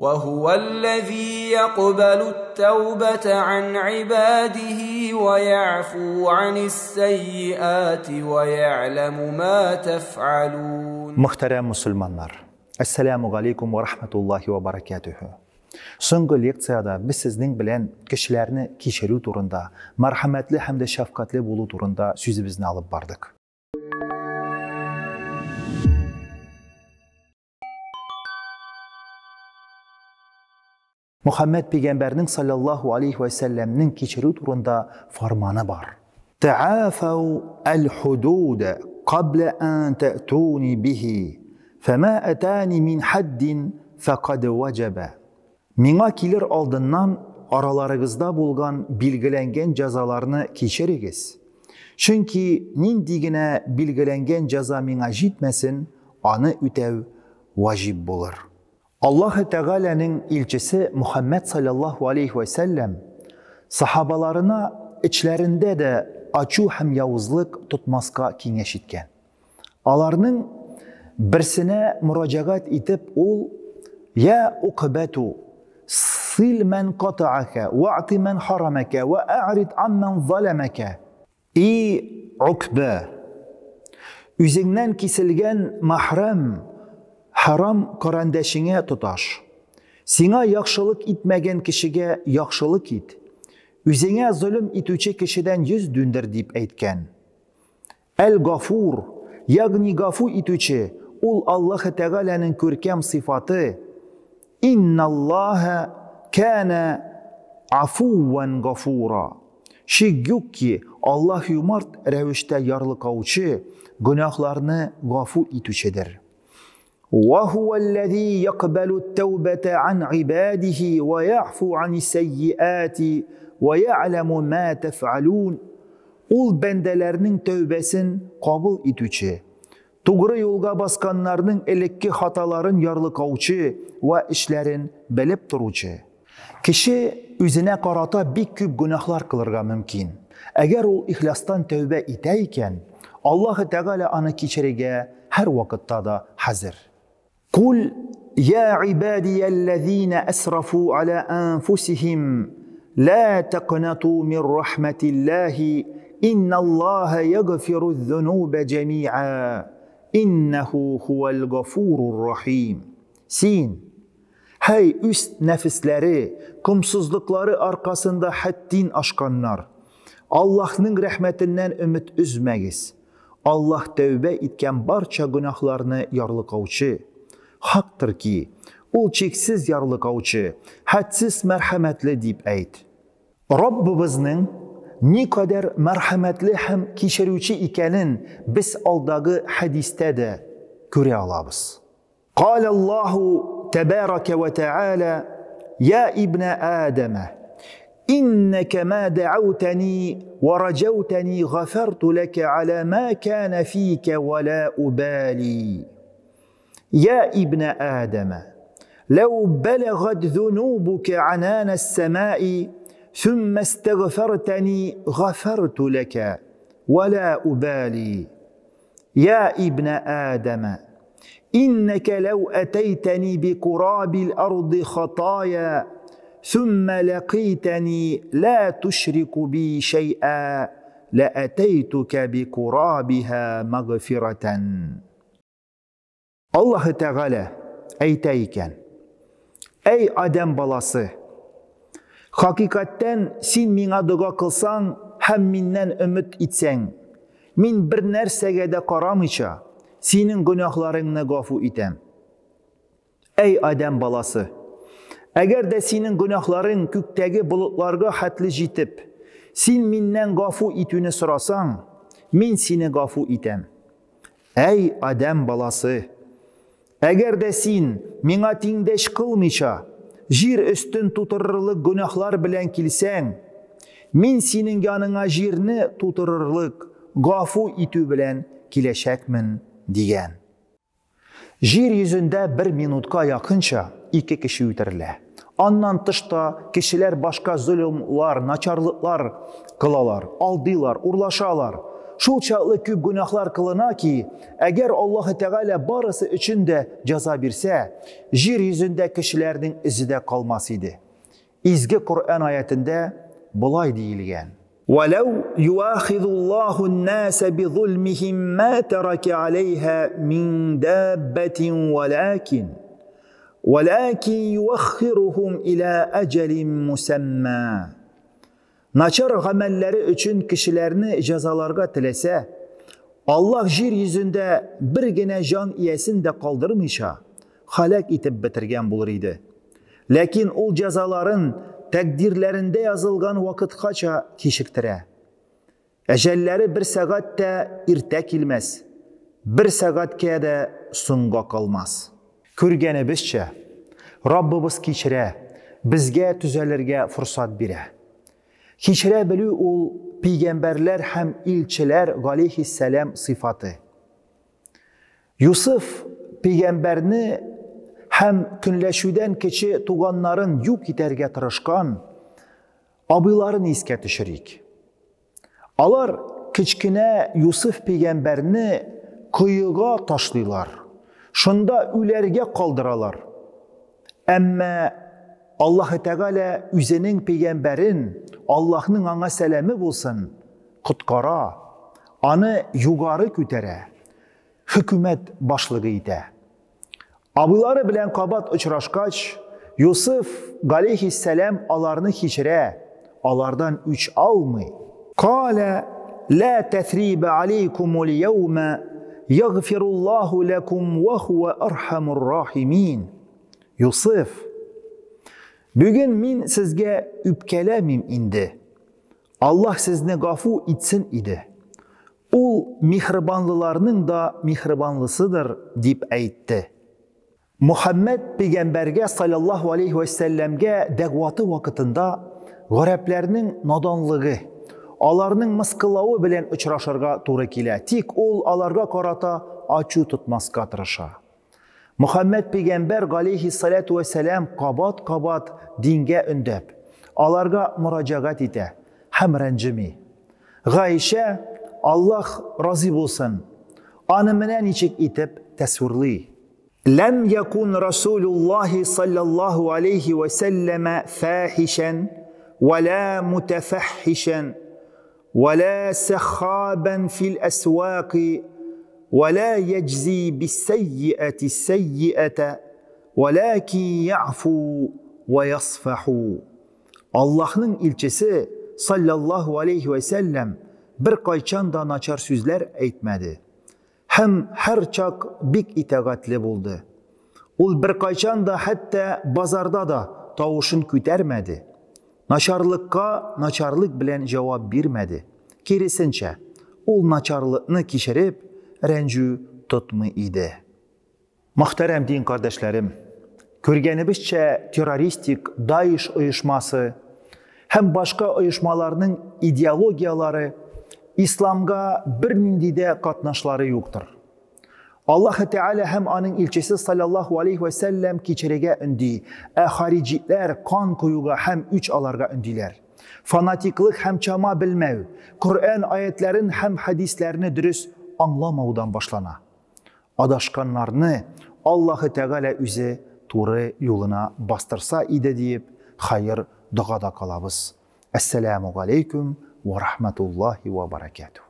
وهو الذي يقبل التوبة عن عباده ويعفو عن السيئات ويعلم ما تفعلون. Muhterem Müslümanlar, Esselamu aleykum ve rahmetullahi ve berekatuhu. Soңғы лекцияда biz sizning bilen kişilerini kişiriu turunda, marhamatli hem de şefkatli bolu turunda sözübizni alıp bardık. Muhammed Peygamberinin sallallahu aleyhi ve sellem'nin kişiriu turunda farmanı var. Ta'afav el-hudud qabla an ta'tuni bihi. فَمَا أَتَانِ مِنْ حَدٍّ فَقَدْ وَجَبَ. Mina kilir aldından aralarınızda bulgan bilgilengen cezalarını keçirigiz. Çünkü nindigine bilgilengen ceza mina jitmesin, anı ütev vacib bulur. Allah-u Teala'nın ilçisi Muhammed sallallahu aleyhi ve sellem sahabalarına içlerinde de açu hem yavuzlık tutmaska kengeş etken. Alarının birsine müracaat etip ol, ya uqbetu sil men qata'aka wa'ti men haramaka ve a'rid ammen zalemaka. Ey Ukbe, üzünden kesilgen mahrem, haram karandeşine tutaş. Sina yaxşılık etmegen kişiге yaxşılık et. Üzüne zulüm etüçe kişiden yüz döndür deyip aytken. El-Gafur, yani gafu etüçe, ol Allah-u Teala'nın körkem sıfatı. İnna Allaha kana afuwan gafura. Şey yok ki Allah yumart revişte yarlıkavçı, günahlarını gafu etüçedir. وَهُوَ الَّذ۪ي يَقْبَلُ التَّوْبَةَ عَنْ عِبَادِهِ وَيَعْفُ عَنِ السَّيِّئَاتِ وَيَعْلَمُ مَا تَفْعَلُونَ. Ol bendelerinin tövbesin kabul etüçe. Doğru yolga baskanlarının elekki hataların yarlıkavçı ve işlerin belip duruçı. Kişi üzüne karata bir küp günahlar kılırga mümkün. Eğer ol ihlastan tövbe eteyken, Allah-u Teala anı keçirige her vakitte da hazır. Kul ya ibadiyellezine esrafu ala anfusihim la taqnatu min rahmetillahi innallaha yaghfiru'z-zunuba cemi'a. İnnehu huvel gafurur rahim. Sin, hey üst nefisleri, kumsuzlukları arkasında haddin aşkanlar, Allah'ın rahmetinden ümit üzmegiz. Allah tövbe etken barça günahlarını yarlıkavçı. Haktır ki, ol çeksiz yarlıkavçı, hadsiz merhametli deyip ayt. Rabbimizin ne kadar merhametli hem keçirüçü ikenin biz aldığı hadiste de göre alabız. Allahu Tebareke ve Teala ya İbne Adem'e inneke ma da'avteni ve racavteni gafertu leke ala ma kana fike ve la ubali. Ya İbne Adem'e lev belagat zunubuke ananes semai ثم استغفرتني غفرت لك ولا أبالي. يا ابن آدم إنك لو أتيتني بقراب الأرض خطايا ثم لقيتني لا تشرك بي شيئا لأتيتك بقرابها مغفرة. Allah-u Teala aytayken, ey Adem balası, hakikatten sen mina dua kılsan hem mindən ümit etsen, min bir nersege de karamayça, senin günahlarını gafu etem. Ey Adem balası, eğer de senin günahların kökteki bulutlarga hatlı jitip, sen mindən gafu etüni sorasan, min seni gafu etem. Ey Adem balası, eğer de sen mina tengdeş kılmayça, jir üstün tutururluk günahlar bilen kilsen, min senin yanına jirini tutururluk gafu etü bilen kileşekmin diyen. Jir yüzünde bir minutka yakınça iki kişi üterile. Andan tışta kişiler başka zulümler, naçarlıklar kılalar, aldılar, urlaşalar. Шул чаклы күп гүнахлар кылына ки, әгәр Аллаһ Тәгалә барысы өчен дә җәза бирсә, җир йөзендә кешеләрнең изе дә калмас иде. Изге Коръән аятында булай диелгән: وَلَوْ يُؤَاخِذُ اللَّهُ النَّاسَ بِظُلْمِهِمْ مَا تَرَكَ عَلَيْهَا مِنْ دَابَّةٍ وَلَكِنْ يُؤَخِّرُهُمْ إِلَى أَجَلٍ مُسَمًّى. Начар гамәлләре өчен кешеләрне җәзаларга теләсә, Аллаһ җир йөзендә бер генә җан иясен дә калдырмыйча, халак итеп бетергән булыр иде. Ләкин ул җәзаларын тәкъдирләрендә язылган вакыткача кичектерә. Әҗәлләре бер сәгать тә иртә килмәс, бер сәгатькә дә соңга калмас. Күргәнебезчә, Раббыбыз кичерә, безгә түзәлергә форсат бирә. Кичерә белү ул пәйгамбәрләр һәм илчеләр галейһиссалам сыйфаты. Юсуф пәйгамбәрне һәм көнләшүдән кече туганнарын юк итәргә тырышкан абыйларын искә төшерик. Алар кечкенә Юсуф пәйгамбәрне кыйыга ташлыйлар. Шунда үләргә калдыралар. Әмма Аллаһ Тәгалә үзенең пәйгамбәрен, Аллаһның аңа сәламе булсын, коткара, аны югары күтәрә, хөкүмәт башлыгы итә. Абыйлары белән кабат очрашкач, Юсуф галейһиссалам аларны кичерә, алардан үч алмый. Кала ла тәсриба алейкумул яума ягфируллаху лакум ва хува архамур рахимин. Юсуф, бүген мин сезгә үпкәләмим инде. Аллаһ сезне гафу итсен иде. Ул михрибанлыларның да михрибанлысыдыр дип әйтте. Мухаммад пәйгамбәргә саллаллаһу алейхи ва сәлләмгә дәгъваты вакытында гарәпләрнең наданлыгы, аларның мыскыллавы белән очрашырга туры килә. Тик ул аларга карата ачу тотмаска тырыша. Мухаммад пәйгамбәр галейһиссалату ва сәлам кабат-кабат дингә өндәп, аларга мөрәҗәгать итә һәм рәнҗеми. Гаиша, Аллаһ разый булсын, аны менә ничек итеп тәсвирлый. Ләм якун Расулуллаһи саллаллаһу алейхи ва сәлләмә фахишан вала мутафахишан вала сахабан фил асвaqi ولا يجزي بالسيئة السيئة ولكن يعفو ويصفح. Allah'ның илчесе sallallahu aleyhi ve sellem bir kayçan da naçar sözler әйтмәде. Hem her çak bik itaatli buldu. Ул bir kayçan da hatta bazarda da tavuşun kütərmədi. Naçarlıkka naçarlık bilen cevap birmedi. Kerisinçe, ул naçarlığını kişirip rəncü tutmu idi. Muhterem din kardeşlerim, görgənibizcə terroristik Daesh uyuşması hem başka uyuşmalarının ideologiyaları İslamga bir nindide katnaşları yoktur. Allah Teala hem anın ilçesi sallallahu aleyhi ve sellem keçirege ündi, haricikler kan koyuga hem üç alarga ündiler. Fanatiklik hem çama bilmev, Kur'an ayetlerin hem hadislerini dürüst anlamaudan başlana. Adaşkanlarını Allah Teala üze doğru yoluna bastırsa ide deyip hayır dağada kalabız. Esselamu aleyküm ve rahmetullahi ve berekatuhu.